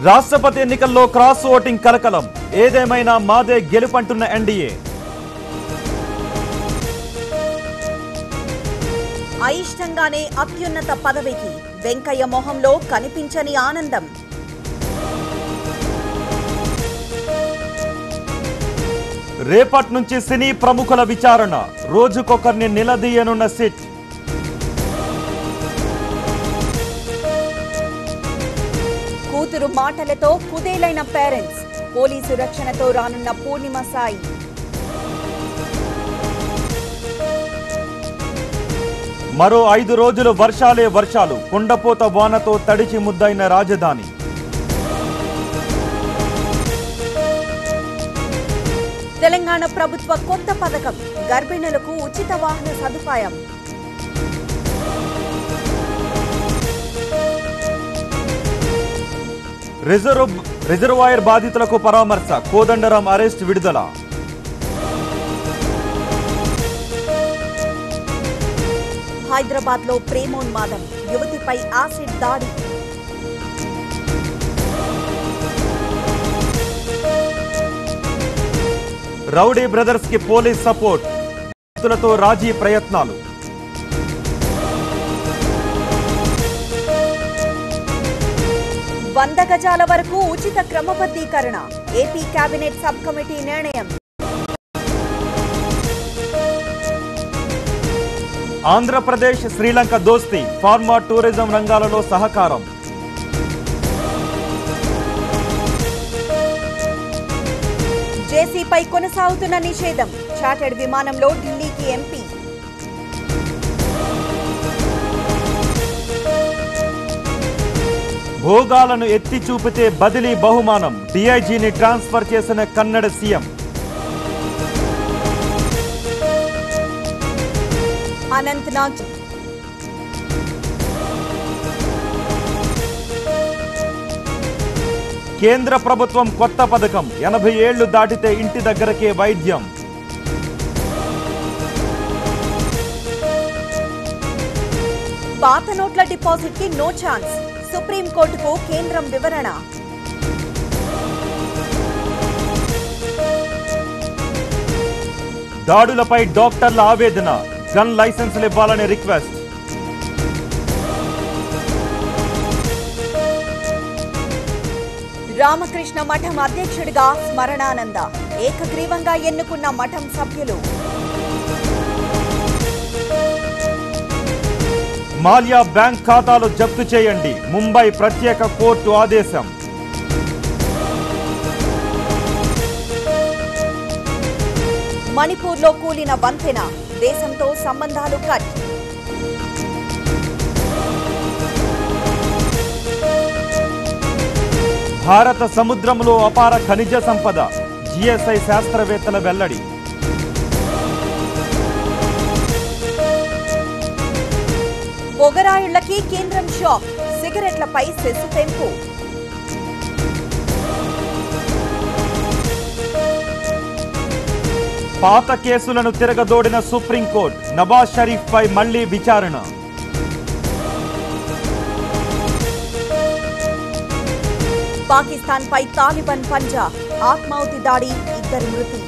రాష్ట్రపతి ఎన్నికల్లో cross voting కలకలం. ఏదేమైనా మాదే గెలుపంటున్న ఎన్డీఏ. అయిష్టంగానే అత్యున్నత పదవికి వెంకయ్య మొహంలో కనిపించని ఆనందం. రేపటి నుంచి సినీ ప్రముఖుల విచారణ. రోజుకొకరిని నిలదీయనున్న సిట్. కూతురు మాటలతో కుదేలైన పేరెంట్స్. పోలీసు రక్షణతో రానున్న పూర్ణిమ సాయి. మరో 5 రోజులు వర్షాలే వర్షాలు. కుండపోత వానతో తడిచి ముద్దైన రాజధాని. తెలంగాణ ప్రభుత్వ కొత్త పథకం. గర్భిణులకు ఉచిత వాహన సదుపాయం. రిజర్వాయర్ బాధితులకు పరామర్శ. కోదండరాం అరెస్ట్ విడుదల. హైదరాబాద్ లో ప్రేమోన్మాదం. యువతిపై యాసిడ్ దాడి. రౌడీ బ్రదర్స్ కి పోలీస్ సపోర్ట్. బాధితులతో రాజీ ప్రయత్నాలు. వంద గజాల వరకు ఉచిత క్రమబద్ధీకరణ. ఏపీ కేబినెట్ సబ్ కమిటీ నిర్ణయం. ఆంధ్రప్రదేశ్ శ్రీలంక దోస్తీ. ఫార్మా టూరిజం రంగాలలో సహకారం. జేసీపై కొనసాగుతున్న నిషేధం. చార్టర్డ్ విమానంలో ఢిల్లీకి ఎంపీ. భోగాలను ఎత్తి చూపితే బదిలీ బహుమానం. డీఐజీని ట్రాన్స్ఫర్ చేసిన కన్నడ సీఎం. అనంతనాగ్ కేంద్ర ప్రభుత్వం కొత్త పథకం. 80 ఏళ్లు దాటితే ఇంటి దగ్గరకే వైద్యం. పాత నోట్ల డిపాజిట్ కి నో ఛాన్స్. సుప్రీంకోర్టుకు కేంద్రం వివరణ. దాడులపై డాక్టర్ల ఆవేదన. గన్ లైసెన్సులు ఇవ్వాలని రిక్వెస్ట్. రామకృష్ణ మఠం అధ్యక్షుడిగా స్మరణానంద. ఏకగ్రీవంగా ఎన్నుకున్న మఠం సభ్యులు. మాల్యా బ్యాంక్ ఖాతాలు జప్తు చేయండి. ముంబై ప్రత్యేక కోర్టు ఆదేశం. మణిపూర్లో కూలిన వంతెన. దేశంతో సంబంధాలు కట్. భారత సముద్రంలో అపార ఖనిజ సంపద. జిఎస్ఐ శాస్త్రవేత్తల వెల్లడి. పొగరాయుళ్లకి కేంద్రం షాక్. సిగరెట్లపై సెస్ పెంపు. పాత కేసులను తిరగదోడిన సుప్రీంకోర్టు. నవాజ్ షరీఫ్ పై మళ్లీ విచారణ. పాకిస్తాన్ పై తాలిబాన్ పంజా. ఆత్మాహుతి దాడి. 2 మృతి.